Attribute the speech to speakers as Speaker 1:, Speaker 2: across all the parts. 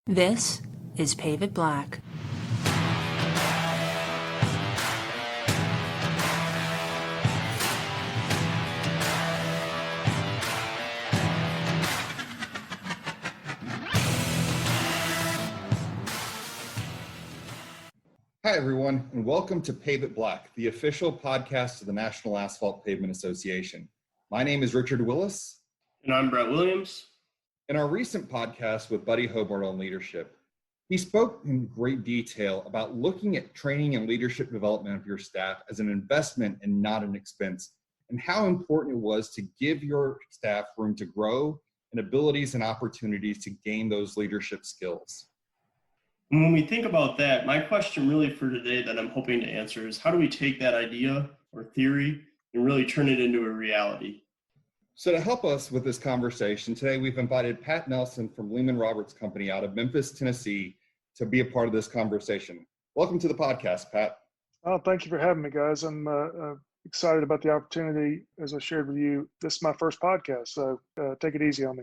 Speaker 1: This is Pavement Black.
Speaker 2: Hi, everyone, and welcome to Pavement Black, the official podcast of the National Asphalt Pavement Association. My name is Richard Willis.
Speaker 3: And I'm Brett Williams.
Speaker 2: In our recent podcast with Buddy Hobart on leadership, he spoke in great detail about looking at training and leadership development of your staff as an investment and not an expense, and how important it was to give your staff room to grow and abilities and opportunities to gain those leadership skills.
Speaker 3: And when we think about that, my question really for today that I'm hoping to answer is how do we take that idea or theory and really turn it into a reality?
Speaker 2: So to help us with this conversation, today we've invited Pat Nelson from Lehman-Roberts Company out of Memphis, Tennessee, to be a part of this conversation. Welcome to the podcast, Pat.
Speaker 4: Oh, thank you for having me, guys. I'm excited about the opportunity. As I shared with you, this is my first podcast, so take it easy on me.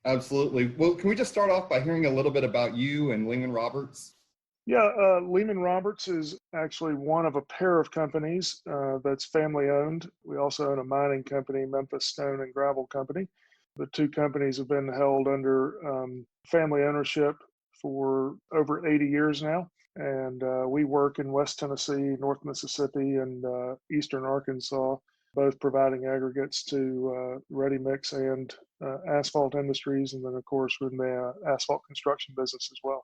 Speaker 2: Absolutely. Well, can we just start off by hearing a little bit about you and Lehman-Roberts?
Speaker 4: Yeah, Lehman-Roberts is actually one of a pair of companies that's family owned. We also own a mining company, Memphis Stone and Gravel Company. The two companies have been held under family ownership for over 80 years now. And we work in West Tennessee, North Mississippi, and Eastern Arkansas, both providing aggregates to ready mix and asphalt industries. And then, of course, with the asphalt construction business as well.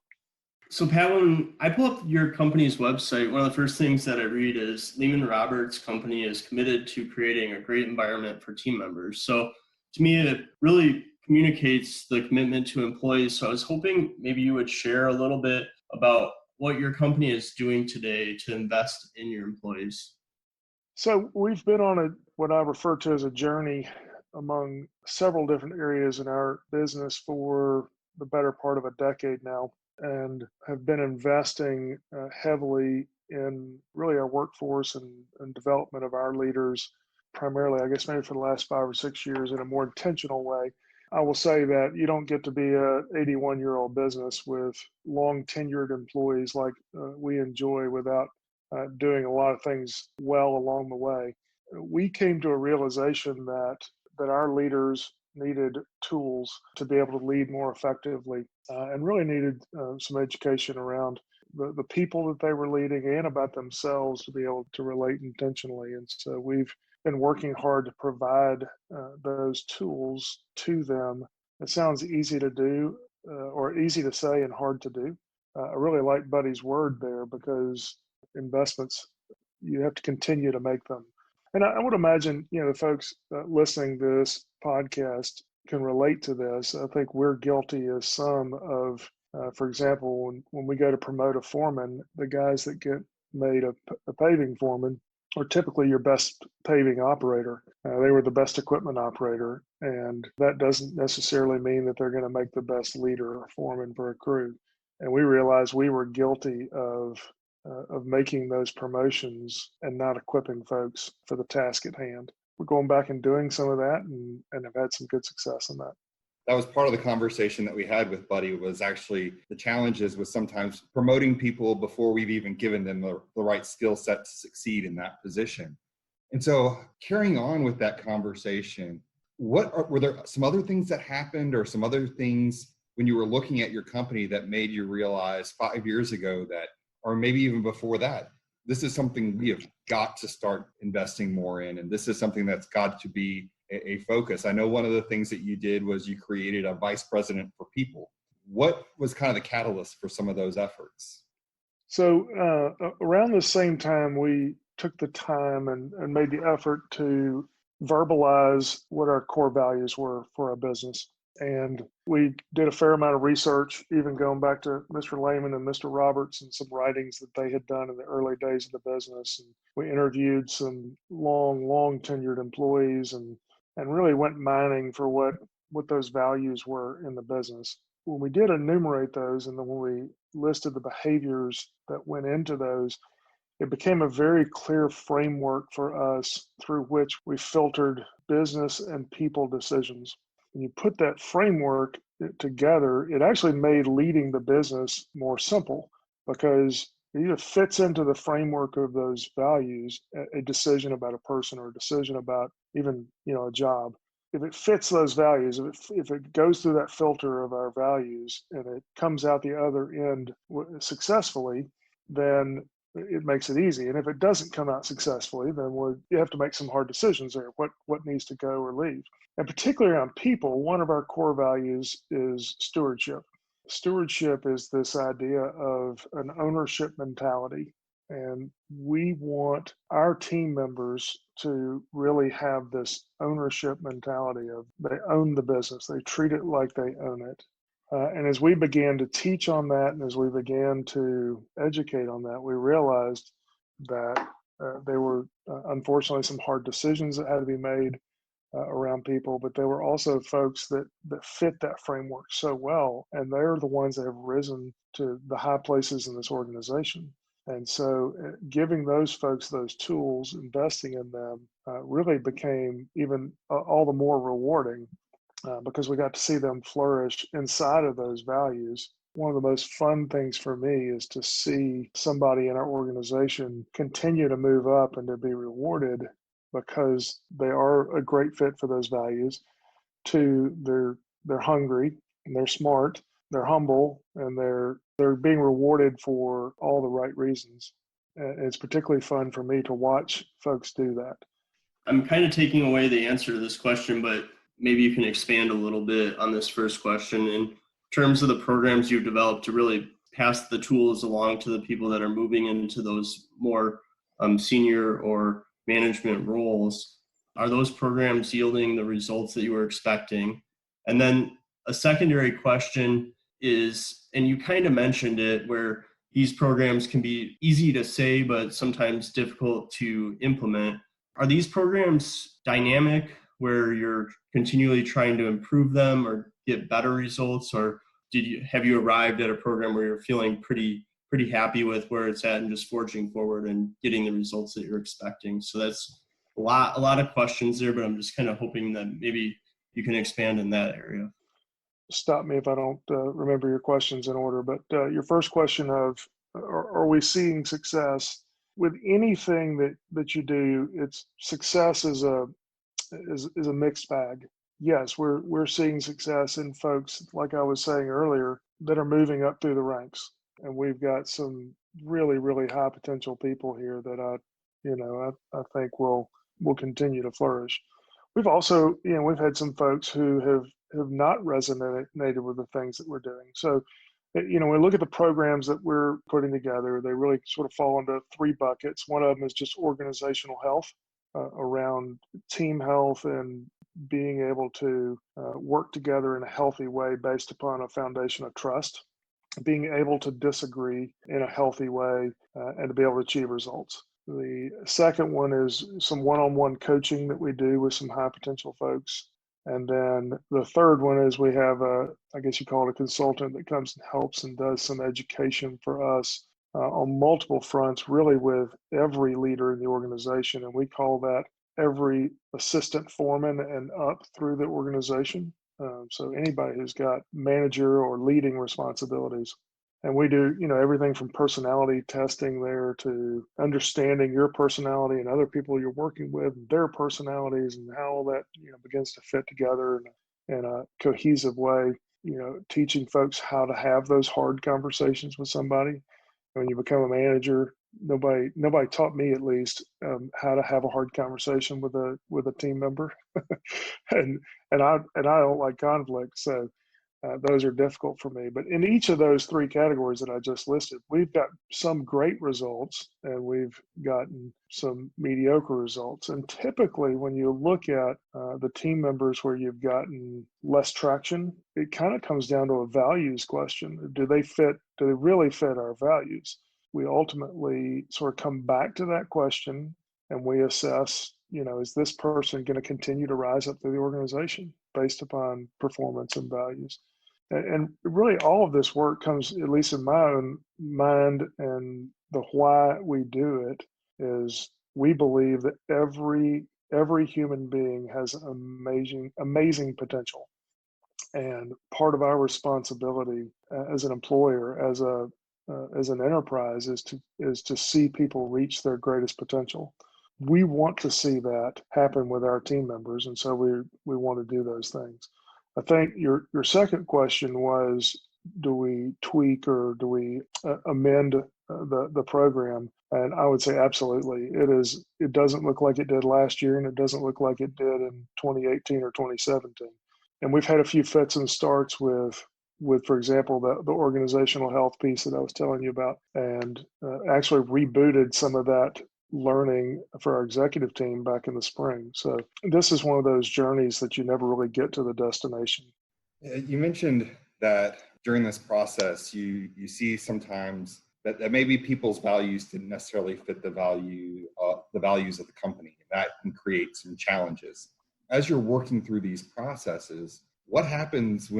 Speaker 3: So Pat, when I pull up your company's website, one of the first things that I read is Lehman-Roberts Company is committed to creating a great environment for team members. So to me, it really communicates the commitment to employees. So I was hoping maybe you would share a little bit about what your company is doing today to invest in your employees.
Speaker 4: So we've been on what I refer to as a journey among several different areas in our business for the better part of a decade now, and have been investing heavily in really our workforce and development of our leaders, primarily, I guess, maybe for the last 5 or 6 years in a more intentional way. I will say that you don't get to be a 81-year-old business with long tenured employees like we enjoy without doing a lot of things well along the way. We came to a realization that our leaders needed tools to be able to lead more effectively and really needed some education around the people that they were leading and about themselves to be able to relate intentionally. And so we've been working hard to provide those tools to them. It sounds easy to do or easy to say and hard to do. I really like Buddy's word there because investments, you have to continue to make them. And I would imagine, the folks listening to this podcast can relate to this. I think we're guilty as some of, for example, when we go to promote a foreman, the guys that get made a paving foreman are typically your best paving operator. They were the best equipment operator, and that doesn't necessarily mean that they're going to make the best leader or foreman for a crew. And we realized we were guilty of making those promotions and not equipping folks for the task at hand. We're going back and doing some of that and have had some good success in that.
Speaker 2: That was part of the conversation that we had with Buddy, was actually the challenges with sometimes promoting people before we've even given them the right skill set to succeed in that position. And so carrying on with that conversation, were there some other things that happened or some other things when you were looking at your company that made you realize 5 years ago that, or maybe even before that, this is something we have got to start investing more in, and this is something that's got to be a focus? I know one of the things that you did was you created a vice president for people. What was kind of the catalyst for some of those efforts?
Speaker 4: So around the same time, we took the time and made the effort to verbalize what our core values were for our business. And we did a fair amount of research, even going back to Mr. Lehman and Mr. Roberts and some writings that they had done in the early days of the business. And we interviewed some long tenured employees and really went mining for what those values were in the business. When we did enumerate those and then when we listed the behaviors that went into those, it became a very clear framework for us through which we filtered business and people decisions. when you put that framework together, it actually made leading the business more simple because it either fits into the framework of those values, a decision about a person or a decision about even, a job. If it fits those values, if it goes through that filter of our values and it comes out the other end successfully, then it makes it easy. And if it doesn't come out successfully, then you have to make some hard decisions there. What needs to go or leave? And particularly around people, one of our core values is stewardship. Stewardship is this idea of an ownership mentality. And we want our team members to really have this ownership mentality of they own the business. They treat it like they own it. And as we began to teach on that and as we began to educate on that, we realized that there were unfortunately some hard decisions that had to be made around people, but there were also folks that fit that framework so well, and they're the ones that have risen to the high places in this organization. And so giving those folks those tools, investing in them, really became even all the more rewarding because we got to see them flourish inside of those values. One of the most fun things for me is to see somebody in our organization continue to move up and to be rewarded because they are a great fit for those values. Two, they're hungry and they're smart, they're humble, and they're being rewarded for all the right reasons. And it's particularly fun for me to watch folks do that.
Speaker 3: I'm kind of taking away the answer to this question, but maybe you can expand a little bit on this first question in terms of the programs you've developed to really pass the tools along to the people that are moving into those more senior or management roles. Are those programs yielding the results that you were expecting? And then a secondary question is, and you kind of mentioned it, where these programs can be easy to say, but sometimes difficult to implement. Are these programs dynamic where you're continually trying to improve them or get better results? Or have you arrived at a program where you're feeling pretty happy with where it's at and just forging forward and getting the results that you're expecting? So that's a lot of questions there, but I'm just kind of hoping that maybe you can expand in that area.
Speaker 4: Stop me if I don't remember your questions in order, but your first question of are we seeing success with anything that you do? It's success is a mixed bag. Yes, we're seeing success in folks, like I was saying earlier, that are moving up through the ranks, and we've got some really, really high potential people here that I think will continue to flourish. We've also, we've had some folks who have not resonated with the things that we're doing. So, we look at the programs that we're putting together, they really sort of fall into three buckets. One of them is just organizational health, around team health and being able to work together in a healthy way based upon a foundation of trust, being able to disagree in a healthy way, and to be able to achieve results. The second one is some one-on-one coaching that we do with some high potential folks. And then the third one is we have I guess you call it a consultant that comes and helps and does some education for us on multiple fronts, really with every leader in the organization. And we call that every assistant foreman and up through the organization. So anybody who's got manager or leading responsibilities. And we do, everything from personality testing there to understanding your personality and other people you're working with, and their personalities, and how all that, begins to fit together in a cohesive way. Teaching folks how to have those hard conversations with somebody. When you become a manager, nobody taught me, at least, how to have a hard conversation with a team member, and I don't like conflict, so those are difficult for me. But in each of those three categories that I just listed, we've got some great results and we've gotten some mediocre results. And typically, when you look at the team members where you've gotten less traction, it kind of comes down to a values question. Do they really fit our values? We ultimately sort of come back to that question and we assess, is this person going to continue to rise up through the organization based upon performance and values? And really all of this work comes, at least in my own mind, and the why we do it is we believe that every human being has amazing potential. And part of our responsibility as an employer, as an enterprise, is to see people reach their greatest potential. We want to see that happen with our team members, and so we want to do those things. I think your second question was, do we tweak or do we amend the program? And I would say absolutely. It doesn't look like it did last year, and it doesn't look like it did in 2018 or 2017. And we've had a few fits and starts with, for example, the organizational health piece that I was telling you about, and actually rebooted some of that learning for our executive team back in the spring. So this is one of those journeys that you never really get to the destination.
Speaker 2: You mentioned that during this process, you see sometimes that maybe people's values didn't necessarily fit the values of the company. That can create some challenges. As you're working through these processes, what happens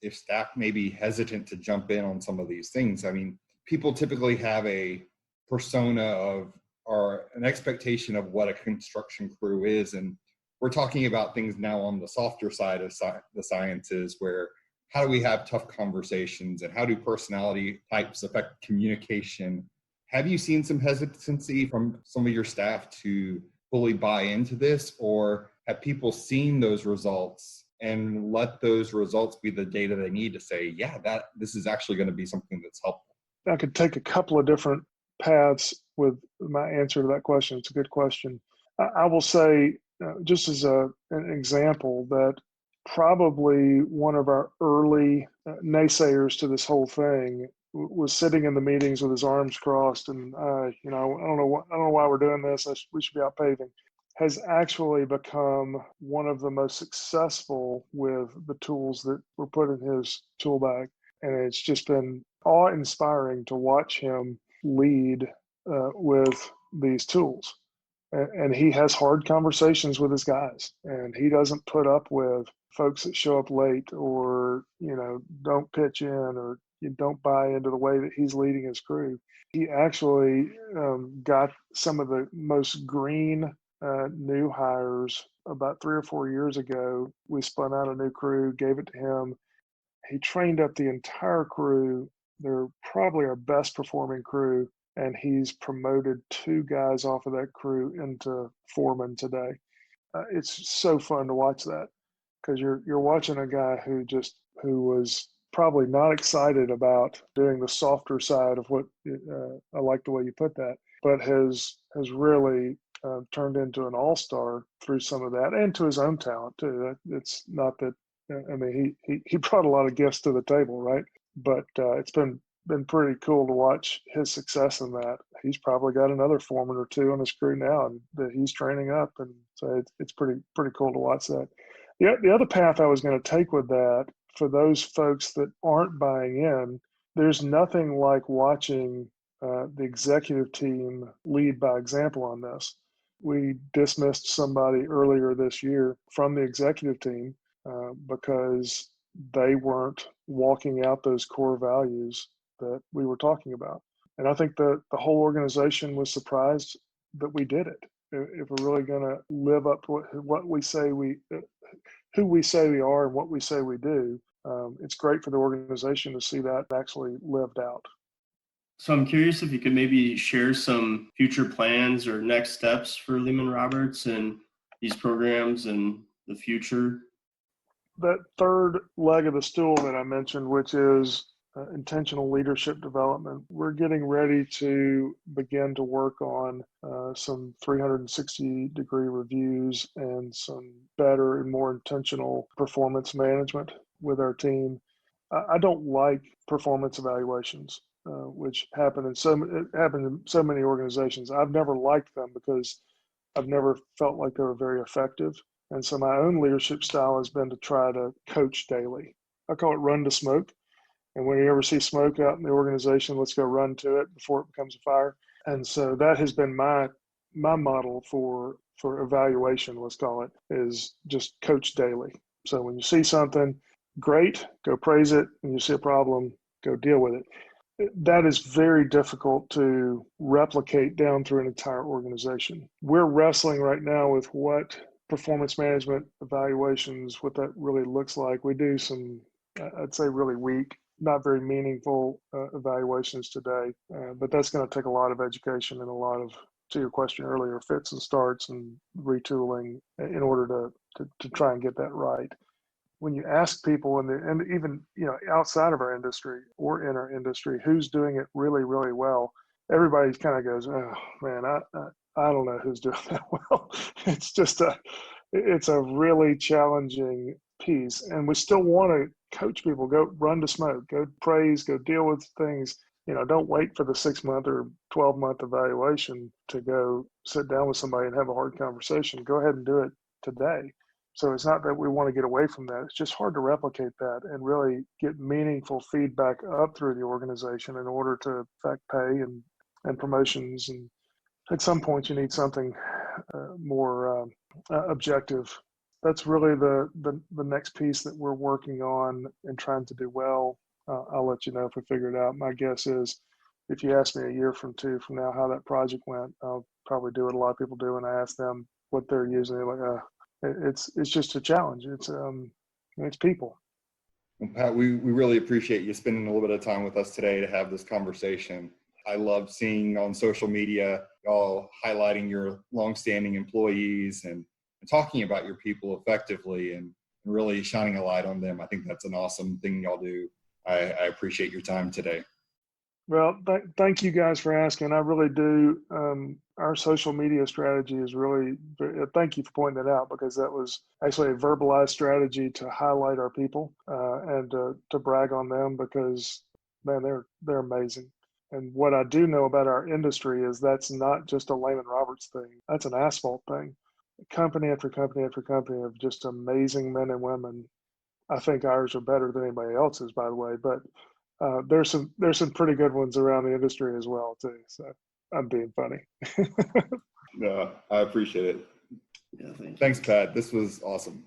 Speaker 2: if staff may be hesitant to jump in on some of these things? I mean, people typically have a persona or an expectation of what a construction crew is. And we're talking about things now on the softer side of the sciences, where how do we have tough conversations and how do personality types affect communication? Have you seen some hesitancy from some of your staff to fully buy into this, or have people seen those results and let those results be the data they need to say, yeah, this is actually going to be something that's helpful?
Speaker 4: I could take a couple of different paths with my answer to that question. It's a good question. I will say, just as an example, that probably one of our early naysayers to this whole thing was sitting in the meetings with his arms crossed and, I don't know why we're doing this. We should be out paving. Has actually become one of the most successful with the tools that were put in his tool bag. And it's just been awe-inspiring to watch him lead with these tools. And he has hard conversations with his guys, and he doesn't put up with folks that show up late or, don't pitch in or you don't buy into the way that he's leading his crew. He actually got some of the most green new hires about 3 or 4 years ago. We spun out a new crew, gave it to him. He trained up the entire crew. They're probably our best performing crew. And he's promoted 2 guys off of that crew into foreman today. It's so fun to watch that, because you're watching a guy who was probably not excited about doing the softer side of what I like the way you put that, but has really turned into an all-star through some of that, and to his own talent too. It's not that, he brought a lot of gifts to the table, right? But it's been pretty cool to watch his success in that. He's probably got another foreman or 2 on his crew now that he's training up, and so it's pretty cool to watch that. The other path I was going to take with that, for those folks that aren't buying in, there's nothing like watching the executive team lead by example on this. We dismissed somebody earlier this year from the executive team because they weren't walking out those core values that we were talking about. And I think the whole organization was surprised that we did it. If we're really going to live up to what we say who we say we are and what we say we do, it's great for the organization to see that actually lived out.
Speaker 3: So I'm curious if you could maybe share some future plans or next steps for Lehman-Roberts and these programs in the future.
Speaker 4: That third leg of the stool that I mentioned, which is intentional leadership development, we're getting ready to begin to work on some 360-degree reviews and some better and more intentional performance management with our team. I don't like performance evaluations, which happen in so many organizations. I've never liked them because I've never felt like they were very effective. And so my own leadership style has been to try to coach daily. I call it run to smoke. And when you ever see smoke out in the organization, let's go run to it before it becomes a fire. And so that has been my model for evaluation, let's call it, is just coach daily. So when you see something great, go praise it. When you see a problem, go deal with it. That is very difficult to replicate down through an entire organization. We're wrestling right now with what performance management evaluations, what that really looks like. We do some, I'd say, really weak, not very meaningful evaluations today, but that's going to take a lot of education and a lot of, to your question earlier, fits and starts and retooling in order to try and get that right. When you ask people, and even outside of our industry or in our industry, who's doing it really, really well, everybody kind of goes, "Oh man, I don't know who's doing that well." It's a really challenging piece, and we still want to coach people. Go run to smoke, go praise, go deal with things. Don't wait for the 6-month or 12-month evaluation to go sit down with somebody and have a hard conversation. Go ahead and do it today. So it's not that we want to get away from that. It's just hard to replicate that and really get meaningful feedback up through the organization in order to affect pay and promotions. And at some point, you need something more objective. That's really the next piece that we're working on and trying to do well. I'll let you know if we figure it out. My guess is if you ask me a year from now how that project went, I'll probably do what a lot of people do and I ask them what they're using. They're like, it's just a challenge. It's people.
Speaker 2: Well, Pat, we really appreciate you spending a little bit of time with us today to have this conversation. I love seeing on social media y'all highlighting your longstanding employees and talking about your people effectively and really shining a light on them. I think that's an awesome thing y'all do. I appreciate your time today.
Speaker 4: Well, thank you guys for asking. I really do. Our social media strategy is really, thank you for pointing that out, because that was actually a verbalized strategy to highlight our people and to brag on them, because, man, they're amazing. And what I do know about our industry is that's not just a Lehman-Roberts thing. That's an Asphalt thing. Company after company after company of just amazing men and women. I think ours are better than anybody else's, by the way, but there's some pretty good ones around the industry as well too. So I'm being funny.
Speaker 2: No, I appreciate it.
Speaker 3: Yeah,
Speaker 2: thanks, Pat. This was awesome.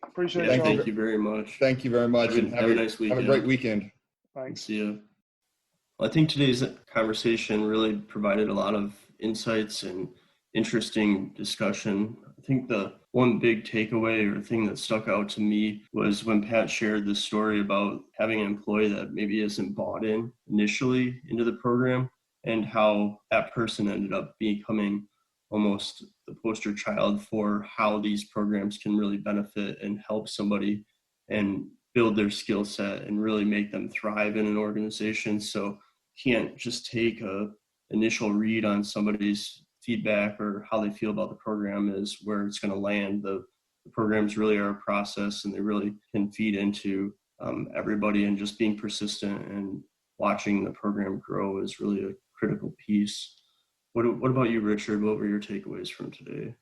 Speaker 4: Appreciate it.
Speaker 3: Thank you very much.
Speaker 2: Thank you very much.
Speaker 3: Have a nice weekend.
Speaker 2: Have a great weekend.
Speaker 4: Thanks.
Speaker 3: See you. Well, I think today's conversation really provided a lot of insights and interesting discussion. I think the one big takeaway or thing that stuck out to me was when Pat shared this story about having an employee that maybe isn't bought in initially into the program, and how that person ended up becoming almost the poster child for how these programs can really benefit and help somebody and build their skill set and really make them thrive in an organization. So can't just take a initial read on somebody's feedback or how they feel about the program is where it's going to land. The programs really are a process, and they really can feed into everybody, and just being persistent and watching the program grow is really a critical piece. What about you, Richard? What were your takeaways from today?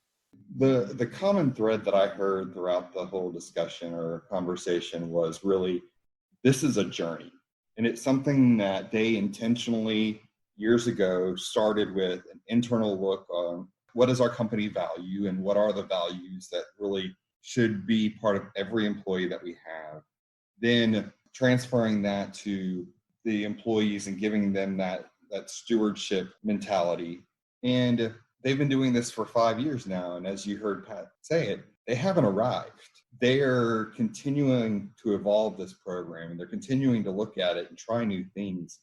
Speaker 2: The common thread that I heard throughout the whole discussion or conversation was really, this is a journey. And it's something that they intentionally years ago started with an internal look on what does our company value and what are the values that really should be part of every employee that we have. Then transferring that to the employees and giving them that stewardship mentality. And they've been doing this for 5 years now. And as you heard Pat say it, they haven't arrived. They are continuing to evolve this program, and they're continuing to look at it and try new things.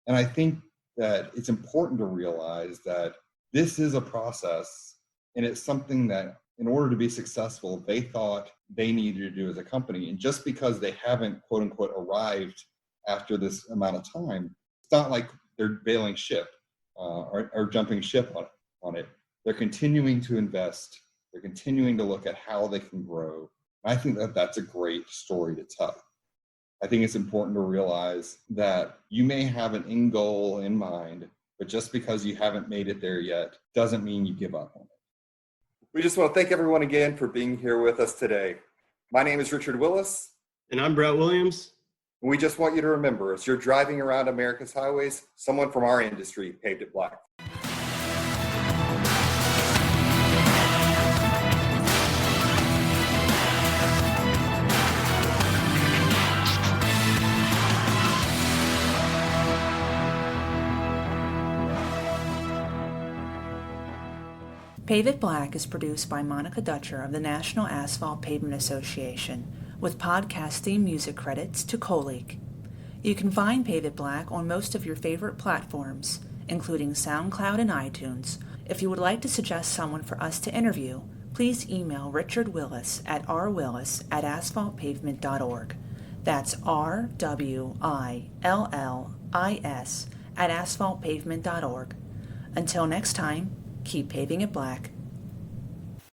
Speaker 2: And I think that it's important to realize that this is a process, and it's something that in order to be successful, they thought they needed to do as a company. And just because they haven't, quote unquote, arrived after this amount of time, it's not like they're bailing ship or jumping ship on it. They're continuing to invest. They're continuing to look at how they can grow. I think that that's a great story to tell. I think it's important to realize that you may have an end goal in mind, but just because you haven't made it there yet doesn't mean you give up on it. We just want to thank everyone again for being here with us today. My name is Richard Willis.
Speaker 3: And I'm Brett Williams.
Speaker 2: And we just want you to remember, as you're driving around America's highways, someone from our industry paved it black.
Speaker 1: Pave It Black is produced by Monica Dutcher of the National Asphalt Pavement Association, with podcast theme music credits to Coleak. You can find Pave It Black on most of your favorite platforms, including SoundCloud and iTunes. If you would like to suggest someone for us to interview, please email Richard Willis at rwillis@asphaltpavement.org. That's RWILLIS at asphaltpavement.org. Until next time, keep paving it black.